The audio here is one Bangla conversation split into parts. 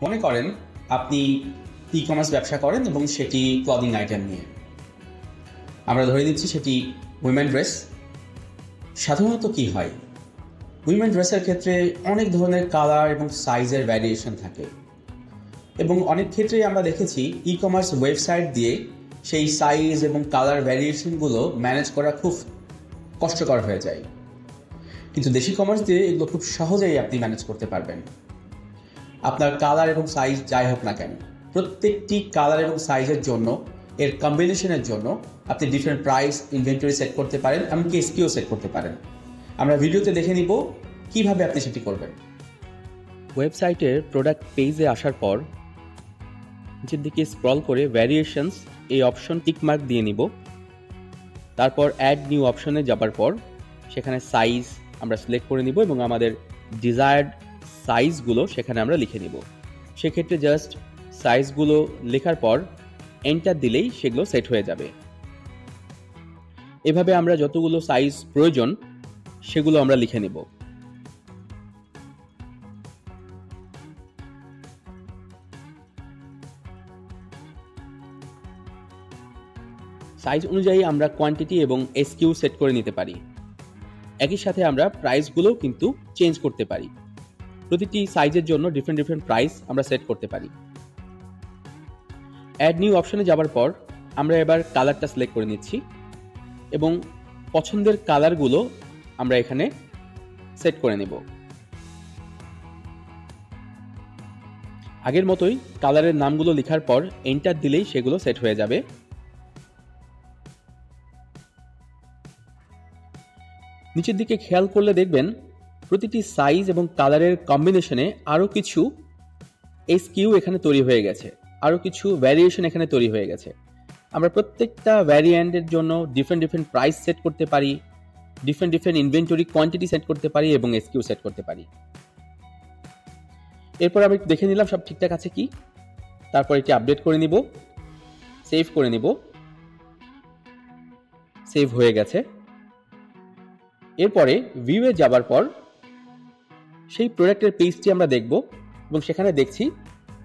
মনে করেন আপনি ই-কমার্স ব্যবসা করেন এবং সেটি ক্লদিং আইটেম নিয়ে। আমরা ধরে নিচ্ছি সেটি উইমেন ড্রেস। সাধারণত কি হয়, উইমেন ড্রেসের ক্ষেত্রে অনেক ধরনের কালার এবং সাইজের ভ্যারিয়েশন থাকে এবং অনেক ক্ষেত্রেই আমরা দেখেছি ই-কমার্স ওয়েবসাইট দিয়ে সেই সাইজ এবং কালার ভ্যারিয়েশনগুলো ম্যানেজ করা খুব কষ্টকর হয়ে যায়। কিন্তু দেশি কমার্স দিয়ে এগুলো খুব সহজেই আপনি ম্যানেজ করতে পারবেন। আপনার কালার এবং সাইজ যাই হোক না কেন, প্রত্যেকটি কালার এবং সাইজের জন্য, এর কম্বিনেশনের জন্য আপনি ডিফারেন্ট প্রাইস, ইনভেন্টরি সেট করতে পারেন, এমনকি এসকিউ সেট করতে পারেন। আমরা ভিডিওতে দেখে নিব কিভাবে আপনি সেটি করবেন। ওয়েবসাইটের প্রোডাক্ট পেজে আসার পর নিচের দিকে স্ক্রল করে ভ্যারিয়েশনস এই অপশন টিকমার্ক দিয়ে নিব। তারপর অ্যাড নিউ অপশনে যাবার পর সেখানে সাইজ আমরা সিলেক্ট করে নিব এবং আমাদের ডিজায়ার্ড সাইজগুলো সেখানে আমরা লিখে নিব। সেক্ষেত্রে জাস্ট সাইজগুলো লেখার পর এন্টার দিলেই সেগুলো সেট হয়ে যাবে। এভাবে আমরা যতগুলো সাইজ প্রয়োজন সেগুলো আমরা লিখে নেব। সাইজ অনুযায়ী আমরা কোয়ান্টিটি এবং এসকিউ সেট করে নিতে পারি। একই সাথে আমরা প্রাইসগুলোও কিন্তু চেঞ্জ করতে পারি। প্রতিটি সাইজের জন্য ডিফারেন্ট প্রাইস আমরা সেট করতে পারি। অ্যাড নিউ অপশনে যাবার পর আমরা এবার কালারটা সিলেক্ট করে নিচ্ছি এবং পছন্দের কালারগুলো আমরা এখানে সেট করে নেব। আগের মতোই কালারের নামগুলো লেখার পর এন্টার দিলেই সেগুলো সেট হয়ে যাবে। নিচের দিকে খেয়াল করলে দেখবেন প্রতিটি সাইজ এবং কালারের কম্বিনেশনে আরও কিছু এসকিউ এখানে তৈরি হয়ে গেছে, আরও কিছু ভ্যারিয়েশন এখানে তৈরি হয়ে গেছে। আমরা প্রত্যেকটা ভ্যারিয়েন্টের জন্য ডিফারেন্ট প্রাইস সেট করতে পারি, ডিফারেন্ট ইনভেন্টরি কোয়ান্টিটি সেট করতে পারি এবং এসকিউ সেট করতে পারি। এরপর আমি দেখে নিলাম সব ঠিকঠাক আছে কি। তারপর এটি আপডেট করে নিব, সেভ করে নিব। সেভ হয়ে গেছে। এরপরে ভিউয়ে যাবার পর সেই প্রোডাক্টের পেজটি আমরা দেখব এবং সেখানে দেখছি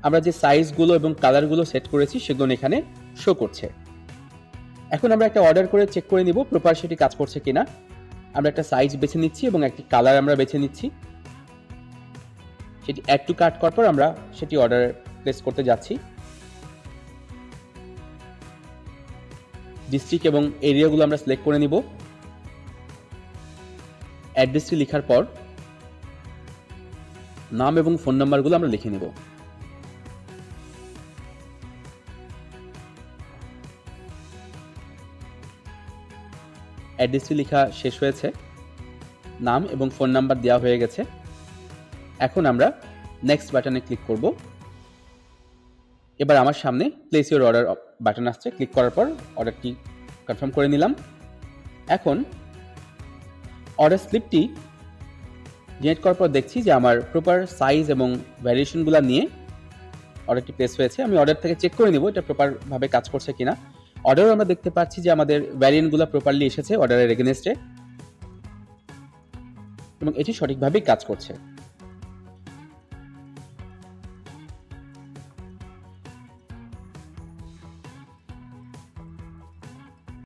আমরা যে সাইজগুলো এবং কালারগুলো সেট করেছি সেগুলো এখানে শো করছে। এখন আমরা একটা অর্ডার করে চেক করে নিব প্রপার সেটি কাজ করছে কিনা। আমরা একটা সাইজ বেছে নিচ্ছি এবং একটি কালার আমরা বেছে নিচ্ছি। সেটি অ্যাড টু কার্ট করার পর আমরা সেটি অর্ডার প্লেস করতে যাচ্ছি। ডিস্ট্রিক্ট এবং এরিয়াগুলো আমরা সিলেক্ট করে নিব। অ্যাড্রেসটি লেখার পর নাম এবং ফোন নাম্বারগুলো আমরা লিখে নিব। অ্যাড্রেসটি লেখা শেষ হয়েছে, নাম এবং ফোন নাম্বার দেওয়া হয়ে গেছে। এখন আমরা নেক্সট বাটনে ক্লিক করব। এবার আমার সামনে প্লেস ইওর অর্ডার বাটন আসছে। ক্লিক করার পর অর্ডারটি কনফার্ম করে নিলাম। এখন অর্ডার স্লিপটি জেনারেট করার পর দেখছি যে আমার প্রপার সাইজ এবং ভ্যারিয়েশনগুলো নিয়ে অর্ডারটি প্লেস হয়েছে। আমি অর্ডার থেকে চেক করে নিব এটা প্রপারভাবে কাজ করছে কিনা। অর্ডারও আমরা দেখতে পাচ্ছি যে আমাদের ভ্যারিয়েন্টগুলো প্রপারলি এসেছে অর্ডারের এগেনস্টে এবং এটি সঠিকভাবেই কাজ করছে।